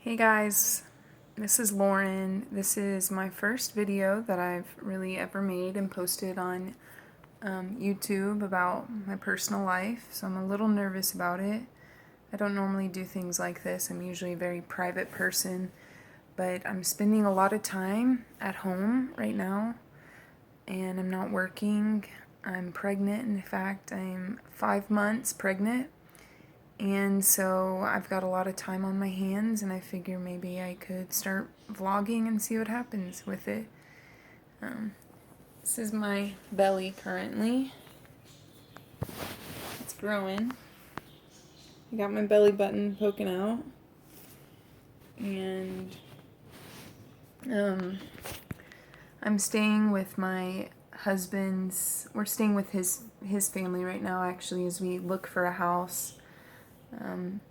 Hey guys, this is Lauren. This is my first video that I've really ever made and posted on YouTube about my personal life, so I'm a little nervous about it. I don't normally do things like this. I'm usually a very private person, but I'm spending a lot of time at home right now, and I'm not working. I'm pregnant. In fact, I'm 5 months pregnant. And so I've got a lot of time on my hands, and I figure maybe I could start vlogging and see what happens with it. This is my belly currently. It's growing. I got my belly button poking out. And I'm staying with my we're staying with his family right now, actually, as we look for a house. I'm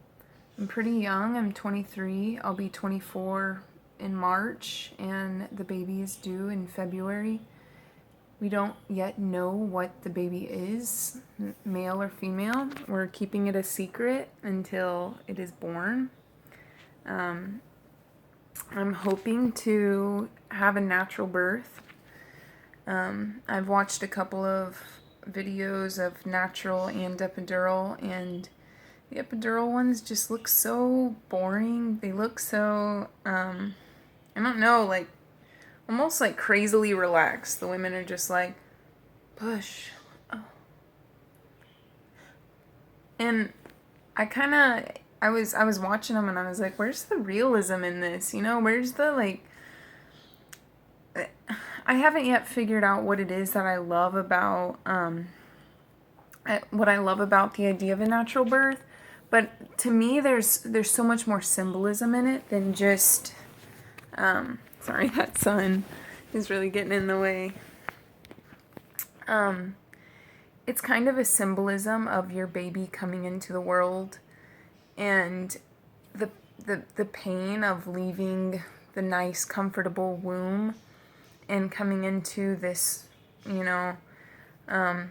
pretty young. I'm 23. I'll be 24 in March, and the baby is due in February. We don't yet know what the baby is, male or female. We're keeping it a secret until it is born. I'm hoping to have a natural birth. I've watched a couple of videos of natural and epidural, and the epidural ones just look so boring. They look so, I don't know, like, almost like crazily relaxed. The women are just like, push. Oh. And I was watching them and I was like, where's the realism in this? You know, where's the, like, I haven't yet figured out what it is that I love about, what I love about the idea of a natural birth. But to me, there's so much more symbolism in it than just, sorry, that sun is really getting in the way. It's kind of a symbolism of your baby coming into the world and the pain of leaving the nice, comfortable womb and coming into this, you know, kind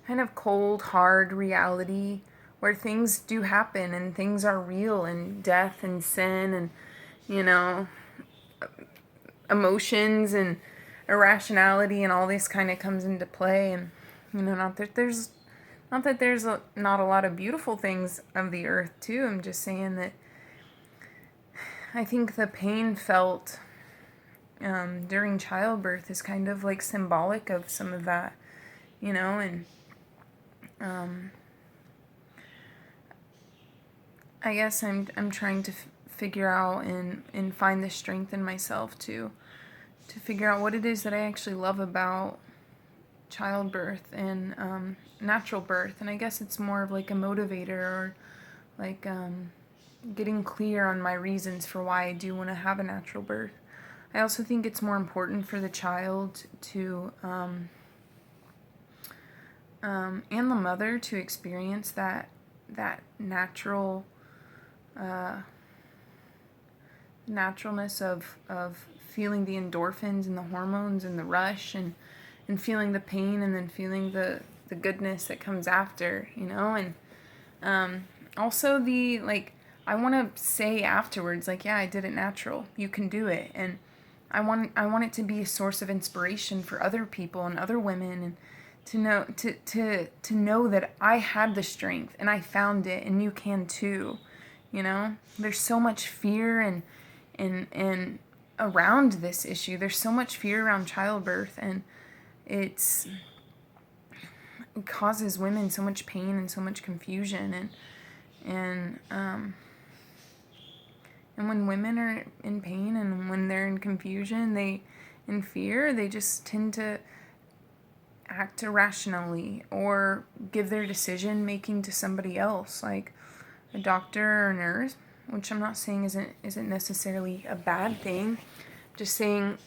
of cold, hard reality where things do happen and things are real, and death and sin and, you know, emotions and irrationality and all this kind of comes into play. And, you know, not that there's not a lot of beautiful things of the earth too. I'm just saying that I think the pain felt during childbirth is kind of like symbolic of some of that, you know. And I guess I'm trying to figure out and find the strength in myself to figure out what it is that I actually love about childbirth and natural birth. And I guess it's more of like a motivator, or like getting clear on my reasons for why I do want to have a natural birth. I also think it's more important for the child to and the mother to experience that naturalness of feeling the endorphins and the hormones and the rush, and feeling the pain, and then feeling the goodness that comes after, you know. And also the, like, I want to say afterwards, like, yeah, I did it natural. You can do it. And I want it to be a source of inspiration for other people and other women, and to know that I had the strength and I found it, and you can too. You know, there's so much fear and around this issue. There's so much fear around childbirth, and it causes women so much pain and so much confusion. And when women are in pain and when they're in confusion, in fear, they just tend to act irrationally or give their decision making to somebody else, like a doctor or a nurse, which I'm not saying isn't necessarily a bad thing. Just saying,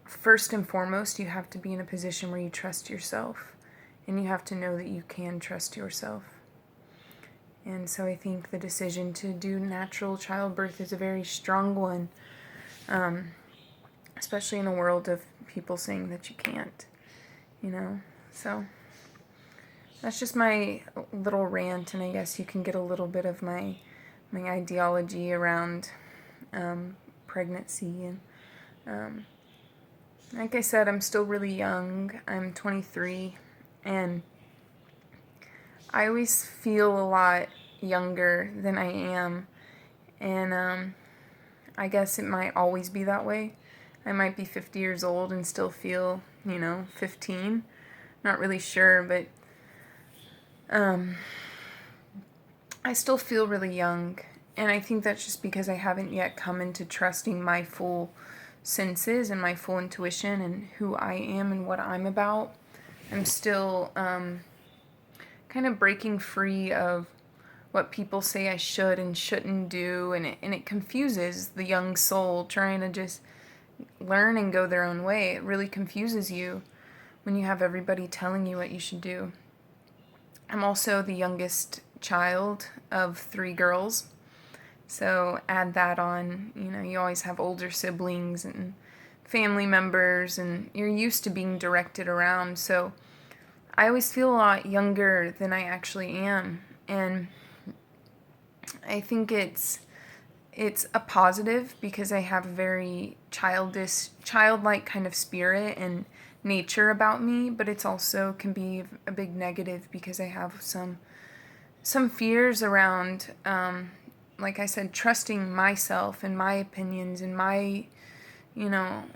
first and foremost, you have to be in a position where you trust yourself, and you have to know that you can trust yourself. And so I think the decision to do natural childbirth is a very strong one, especially in a world of people saying that you can't, you know. So that's just my little rant, and I guess you can get a little bit of my my ideology around pregnancy. And like I said, I'm still really young. I'm 23, and I always feel a lot younger than I am. And I guess it might always be that way. I might be 50 years old and still feel, 15. Not really sure, but I still feel really young. And I think that's just because I haven't yet come into trusting my full senses and my full intuition and who I am and what I'm about. I'm still kind of breaking free of what people say I should and shouldn't do, and it confuses the young soul trying to just learn and go their own way. It really confuses you when you have everybody telling you what you should do. I'm also the youngest child of 3 girls, so add that on. You always have older siblings and family members, and you're used to being directed around, so I always feel a lot younger than I actually am. And I think it's a positive because I have a very childlike kind of spirit and nature about me, but it's also can be a big negative because I have some fears around, like I said, trusting myself and my opinions and my,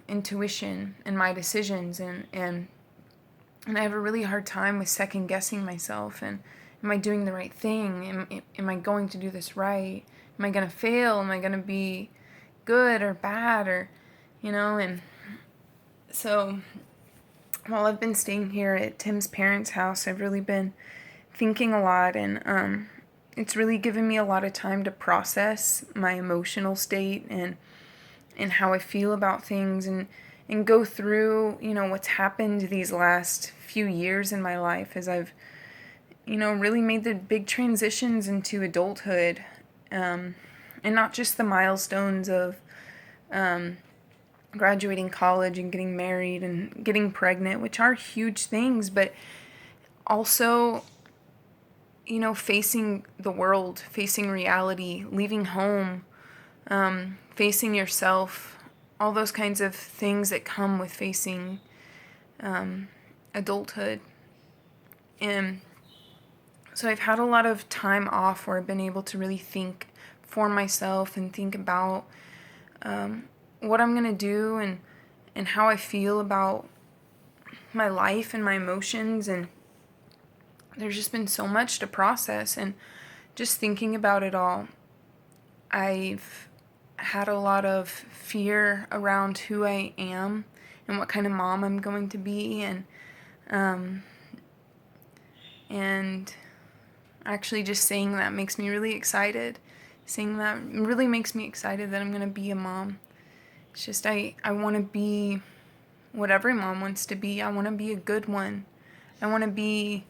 intuition and my decisions, and I have a really hard time with second guessing myself and am I doing the right thing? Am I going to do this right? Am I going to fail? Am I going to be good or bad? And so while I've been staying here at Tim's parents' house, I've really been thinking a lot, and it's really given me a lot of time to process my emotional state and how I feel about things, and go through, what's happened these last few years in my life as I've, really made the big transitions into adulthood, and not just the milestones of graduating college and getting married and getting pregnant, which are huge things, but also, facing the world, facing reality, leaving home, facing yourself, all those kinds of things that come with facing adulthood. And so I've had a lot of time off where I've been able to really think for myself and think about what I'm going to do and how I feel about my life and my emotions. And there's just been so much to process. And just thinking about it all, I've had a lot of fear around who I am and what kind of mom I'm going to be. And actually just saying that makes me really excited. Saying that really makes me excited that I'm going to be a mom. It's just I want to be what every mom wants to be. I want to be a good one. I want to be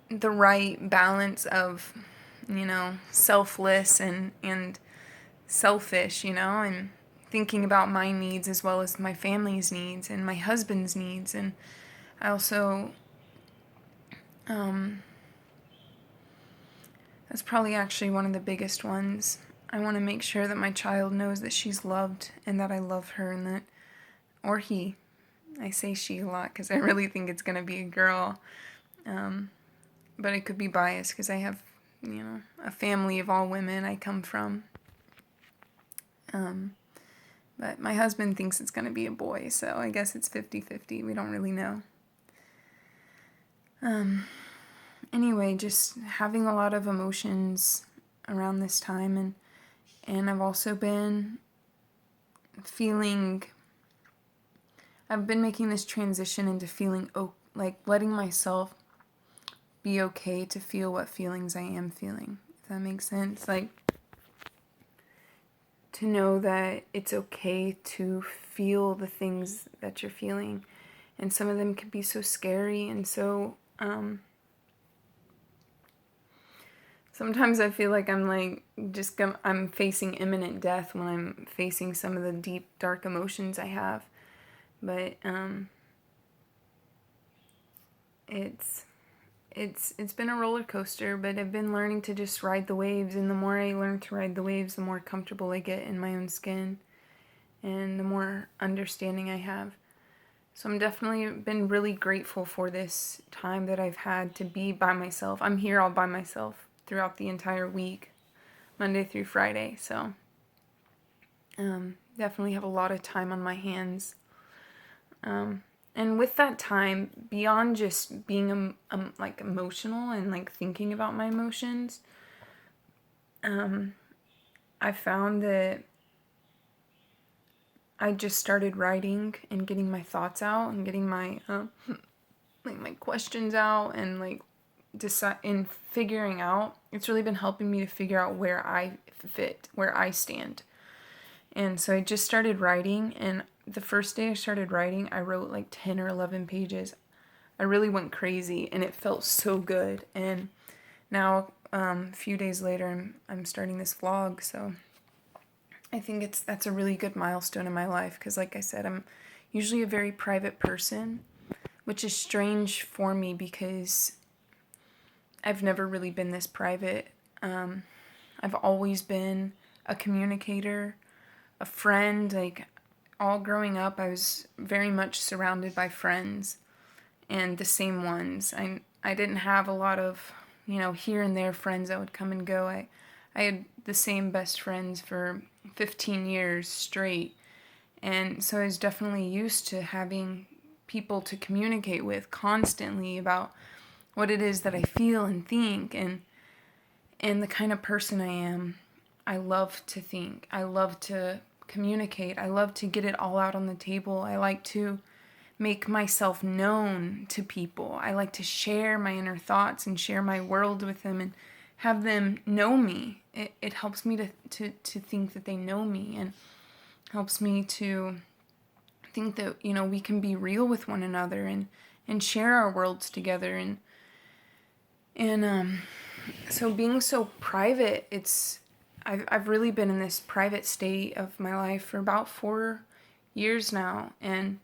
the right balance of, selfless and selfish, and thinking about my needs as well as my family's needs and my husband's needs. And I also, that's probably actually one of the biggest ones. I want to make sure that my child knows that she's loved and that I love her, and that, or he. I say she a lot because I really think it's going to be a girl. But it could be biased because I have, a family of all women I come from. But my husband thinks it's going to be a boy, so I guess it's 50-50. We don't really know. Anyway, just having a lot of emotions around this time, and I've also been feeling, I've been making this transition into feeling, like letting myself be okay to feel what feelings I am feeling, if that makes sense. Like, to know that it's okay to feel the things that you're feeling, and some of them can be so scary, and so, sometimes I feel like I'm facing imminent death when I'm facing some of the deep, dark emotions I have, but, it's been a roller coaster, but I've been learning to just ride the waves, and the more I learn to ride the waves, the more comfortable I get in my own skin, and the more understanding I have. So I'm definitely been really grateful for this time that I've had to be by myself. I'm here all by myself throughout the entire week, Monday through Friday. So definitely have a lot of time on my hands. And with that time, beyond just being like emotional and like thinking about my emotions, I found that I just started writing and getting my thoughts out and getting my like my questions out and like decide in figuring out. It's really been helping me to figure out where I fit, where I stand. And so I just started writing, and the first day I started writing, I wrote like 10 or 11 pages. I really went crazy, and it felt so good. And now, a few days later, I'm starting this vlog, so I think that's a really good milestone in my life, because like I said, I'm usually a very private person, which is strange for me because I've never really been this private. I've always been a communicator, a friend. Like, all growing up, I was very much surrounded by friends, and the same ones. I didn't have a lot of, here and there friends that would come and go. I had the same best friends for 15 years straight, and so I was definitely used to having people to communicate with constantly about what it is that I feel and think, and the kind of person I am. I love to think. I love to communicate. I love to get it all out on the table. I like to make myself known to people. I like to share my inner thoughts and share my world with them and have them know me. It helps me to think that they know me, and helps me to think that, we can be real with one another and share our worlds together. And so being so private, I've really been in this private state of my life for about 4 years now, and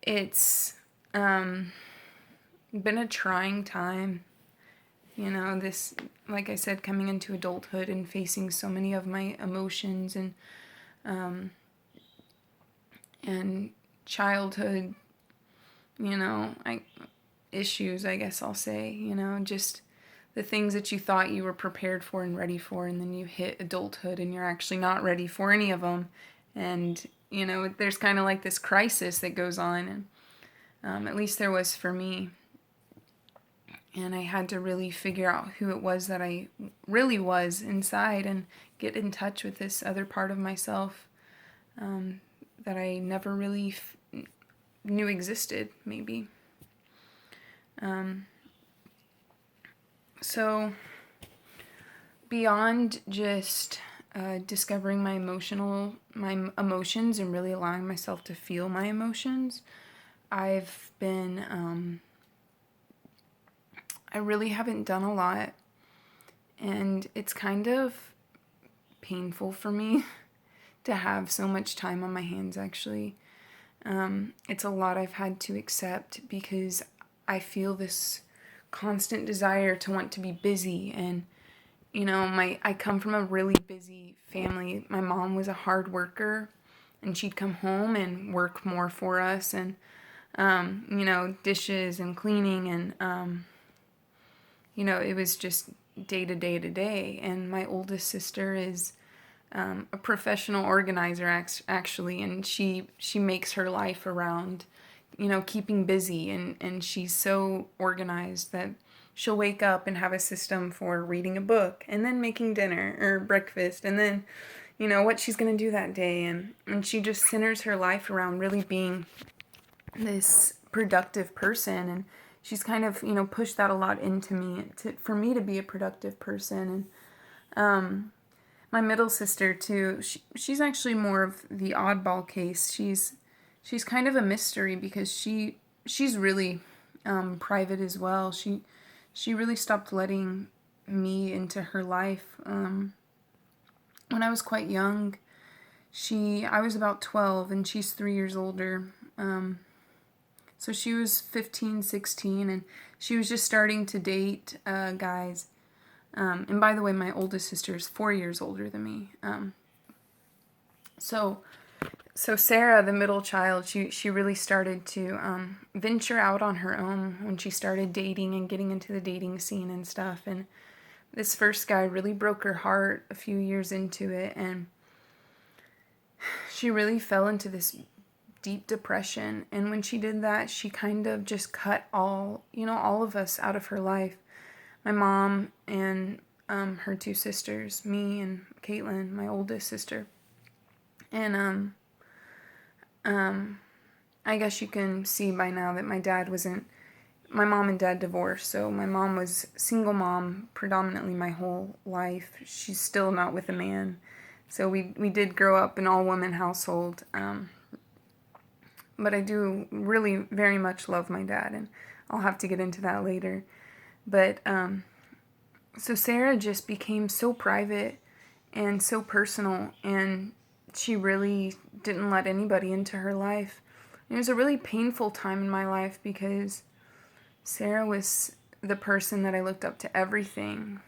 it's been a trying time. This, like I said, coming into adulthood and facing so many of my emotions and childhood, issues, I guess I'll say, just the things that you thought you were prepared for and ready for, and then you hit adulthood and you're actually not ready for any of them. And, there's kind of like this crisis that goes on, and at least there was for me. And I had to really figure out who it was that I really was inside and get in touch with this other part of myself that I never really knew existed, maybe. So beyond just discovering my emotions and really allowing myself to feel my emotions, I've been I really haven't done a lot, and it's kind of painful for me to have so much time on my hands, actually. It's a lot I've had to accept because I feel this constant desire to want to be busy, and I come from a really busy family. My mom was a hard worker, and she'd come home and work more for us, and dishes and cleaning, and it was just day to day to day. And my oldest sister is a professional organizer, actually, and she makes her life around keeping busy, and she's so organized that she'll wake up and have a system for reading a book and then making dinner or breakfast and then what she's going to do that day, and she just centers her life around really being this productive person. And she's kind of pushed that a lot into me for me to be a productive person. And my middle sister too, she's actually more of the oddball case. She's kind of a mystery because she's really private as well. She really stopped letting me into her life. When I was quite young, I was about 12 and she's 3 years older. So she was 15, 16, and she was just starting to date guys. And by the way, my oldest sister is 4 years older than me. So Sarah, the middle child, she really started to venture out on her own when she started dating and getting into the dating scene and stuff. And this first guy really broke her heart a few years into it, and she really fell into this deep depression. And when she did that, she kind of just cut all of us out of her life. My mom and her two sisters, me and Caitlin, my oldest sister. And I guess you can see by now that my mom and dad divorced, so my mom was single mom predominantly my whole life. She's still not with a man. So we did grow up in all-woman household. But I do really very much love my dad, and I'll have to get into that later. But so Sarah just became so private and so personal, and she really didn't let anybody into her life. And it was a really painful time in my life because Sarah was the person that I looked up to everything.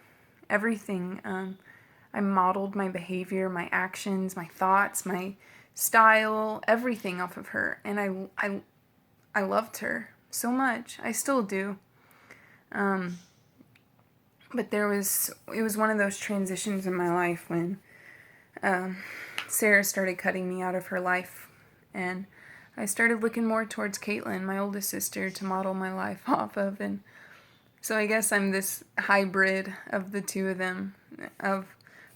I modeled my behavior, my actions, my thoughts, my style, everything off of her. And I loved her so much. I still do. But it was one of those transitions in my life when Sarah started cutting me out of her life, and I started looking more towards Caitlin, my oldest sister, to model my life off of. And so I guess I'm this hybrid of the two of them, of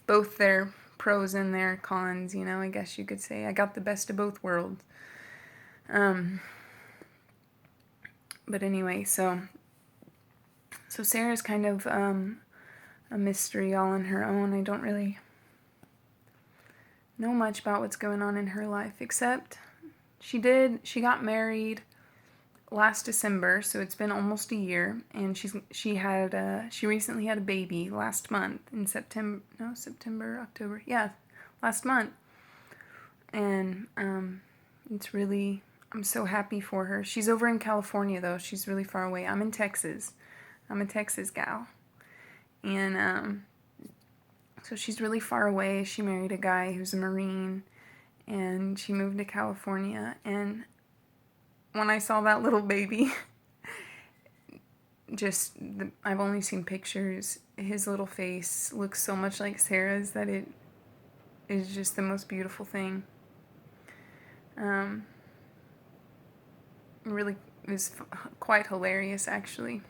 both their pros and their cons, I guess you could say. I got the best of both worlds. But anyway, so Sarah's kind of a mystery all on her own. I don't really know much about what's going on in her life, except she got married last December, so it's been almost a year, and she recently had a baby last month in October, last month. And I'm so happy for her. She's over in California though. She's really far away. I'm in Texas. I'm a Texas gal. And so she's really far away. She married a guy who's a Marine, and she moved to California. And when I saw that little baby, I've only seen pictures. His little face looks so much like Sarah's that it is just the most beautiful thing. Really is quite hilarious, actually,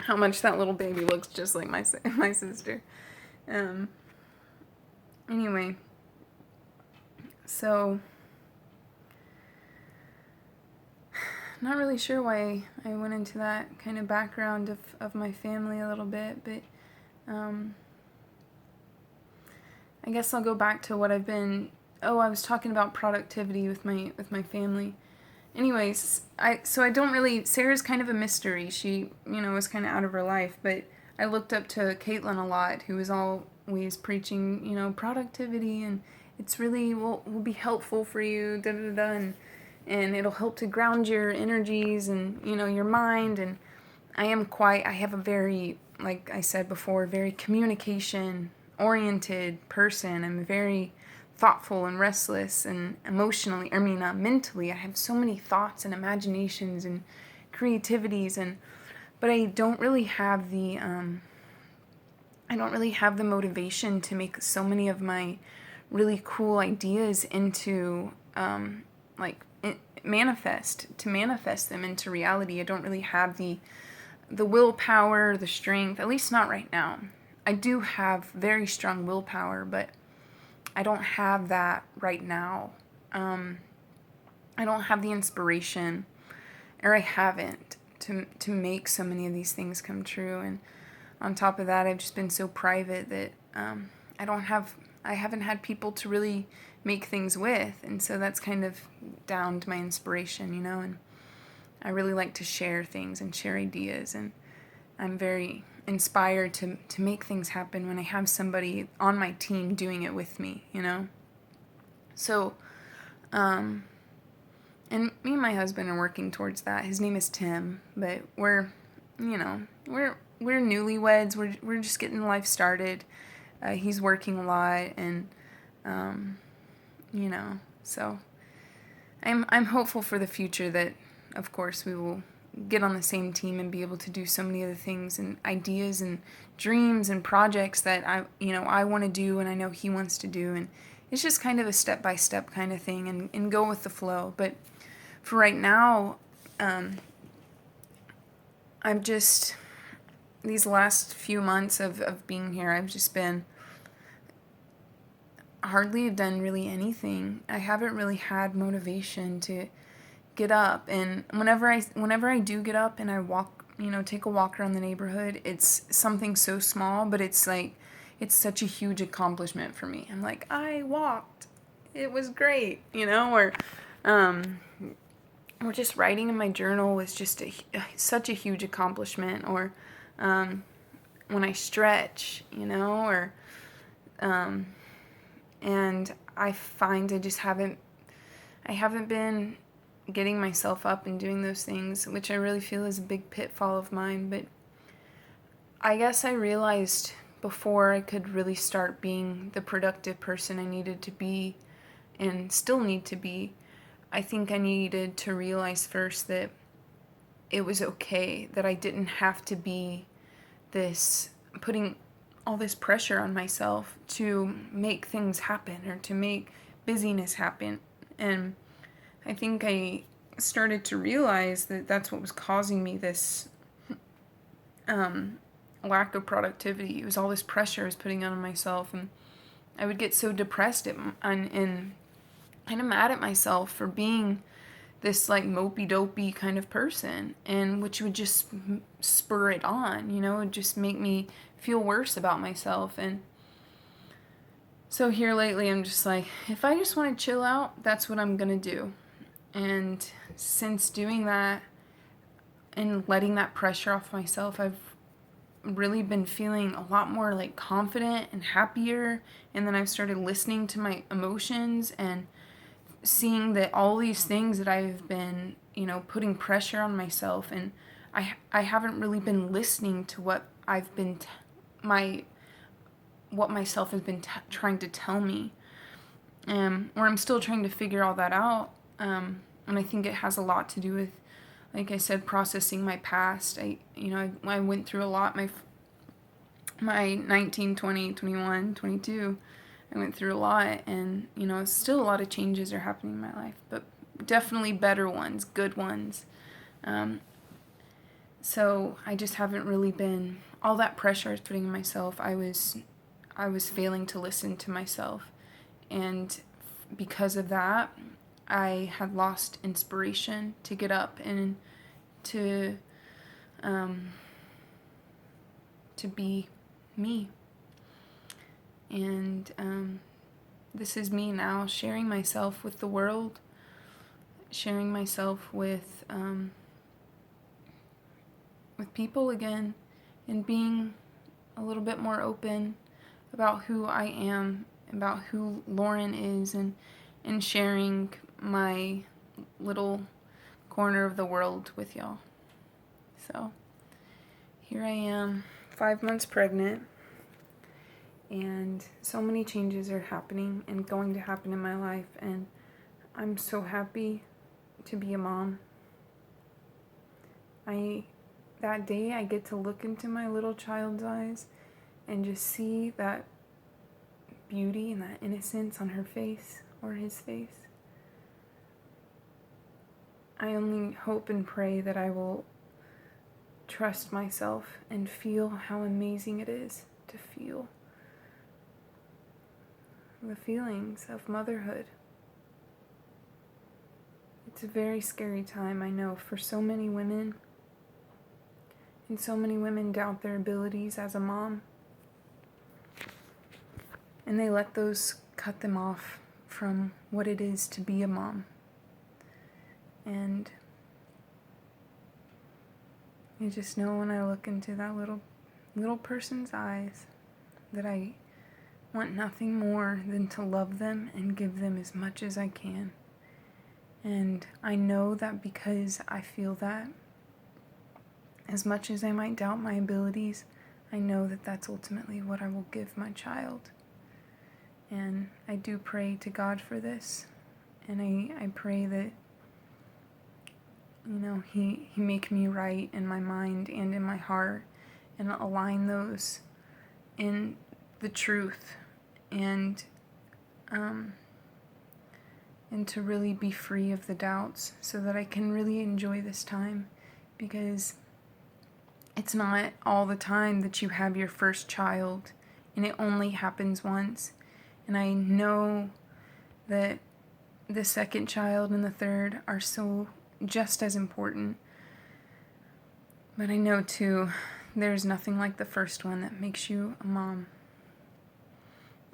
how much that little baby looks just like my sister. Anyway, so not really sure why I went into that kind of background of my family a little bit, but I guess I'll go back to what I've been. I was talking about productivity with my family. Anyways, I don't really. Sarah's kind of a mystery. She, was kind of out of her life, but I looked up to Caitlin a lot, who was always preaching, productivity, and it's really will be helpful for you, and it'll help to ground your energies and your mind. And I have a very, like I said before, very communication oriented person. I'm very thoughtful and restless and mentally. I have so many thoughts and imaginations and creativities, but I don't really have the motivation to make so many of my really cool ideas into manifest them into reality. I don't really have the willpower, the strength, at least not right now. I do have very strong willpower, but I don't have that right now. I don't have the inspiration, or I haven't, to make so many of these things come true. And on top of that, I've just been so private that I haven't had people to really make things with, and so that's kind of downed my inspiration, and I really like to share things and share ideas, and I'm very inspired to make things happen when I have somebody on my team doing it with me, So, And me and my husband are working towards that. His name is Tim, but we're newlyweds. We're just getting life started. He's working a lot, and so I'm hopeful for the future that, of course, we will get on the same team and be able to do so many other things and ideas and dreams and projects that I want to do, and I know he wants to do, and it's just kind of a step-by-step kind of thing, and go with the flow. But for right now, I've just, these last few months of being here, I've just been, hardly have done really anything. I haven't really had motivation to get up, and whenever I do get up and I walk, take a walk around the neighborhood, it's something so small, but it's like, it's such a huge accomplishment for me. I'm like, I walked, it was great, or just writing in my journal was just such a huge accomplishment, or when I stretch, and I find I haven't been getting myself up and doing those things, which I really feel is a big pitfall of mine. But I guess I realized before I could really start being the productive person I needed to be and still need to be, I think I needed to realize first that it was okay, that I didn't have to be putting all this pressure on myself to make things happen or to make busyness happen. And I think I started to realize that that's what was causing me this lack of productivity. It was all this pressure I was putting on myself, and I would get so depressed and kind of mad at myself for being this like mopey dopey kind of person, and which would just spur it on, it would just make me feel worse about myself. And so here lately I'm just like, if I just want to chill out, that's what I'm gonna do. And since doing that and letting that pressure off myself, I've really been feeling a lot more like confident and happier. And then I've started listening to my emotions and seeing that all these things that I've been, putting pressure on myself, and I haven't really been listening to what I've been, what myself has been trying to tell me, or I'm still trying to figure all that out, and I think it has a lot to do with, like I said, processing my past. I went through a lot, my 19, 20, 21, 22, I went through a lot, and, still a lot of changes are happening in my life, but definitely better ones, good ones. So I just haven't really been, all that pressure I was putting on myself, I was failing to listen to myself. And because of that, I had lost inspiration to get up and to be me. And this is me now, sharing myself with the world, sharing myself with people again, and being a little bit more open about who I am, about who Lauren is, and sharing my little corner of the world with y'all. So here I am, 5 months pregnant, and so many changes are happening and going to happen in my life, and I'm so happy to be a mom. That day I get to look into my little child's eyes and just see that beauty and that innocence on her face or his face. I only hope and pray that I will trust myself and feel how amazing it is to feel the feelings of motherhood. It's a very scary time, I know, for so many women. And so many women doubt their abilities as a mom. And they let those cut them off from what it is to be a mom. And I just know when I look into that little person's eyes that I want nothing more than to love them and give them as much as I can. And I know that because I feel that, as much as I might doubt my abilities, I know that that's ultimately what I will give my child. And I do pray to God for this. And I pray that, He make me right in my mind and in my heart, and align those in the truth, and to really be free of the doubts, so that I can really enjoy this time, because it's not all the time that you have your first child, and it only happens once. And I know that the second child and the third are so just as important. But I know too, there's nothing like the first one that makes you a mom,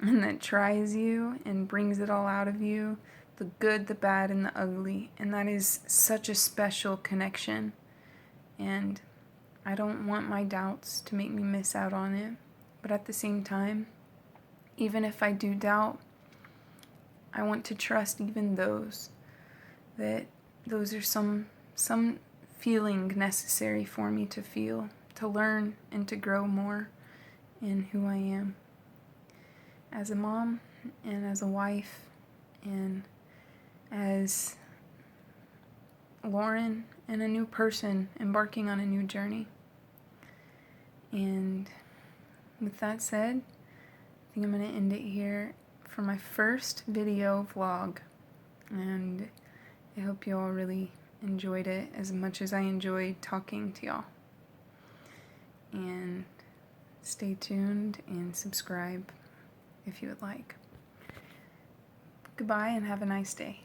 and that tries you and brings it all out of you, the good, the bad, and the ugly. And that is such a special connection. And I don't want my doubts to make me miss out on it. But at the same time, even if I do doubt, I want to trust even those, that those are some feeling necessary for me to feel, to learn and to grow more in who I am as a mom, and as a wife, and as Lauren, and a new person embarking on a new journey. And with that said, I think I'm going to end it here for my first video vlog. And I hope you all really enjoyed it as much as I enjoyed talking to y'all. And stay tuned and subscribe if you would like. Goodbye and have a nice day.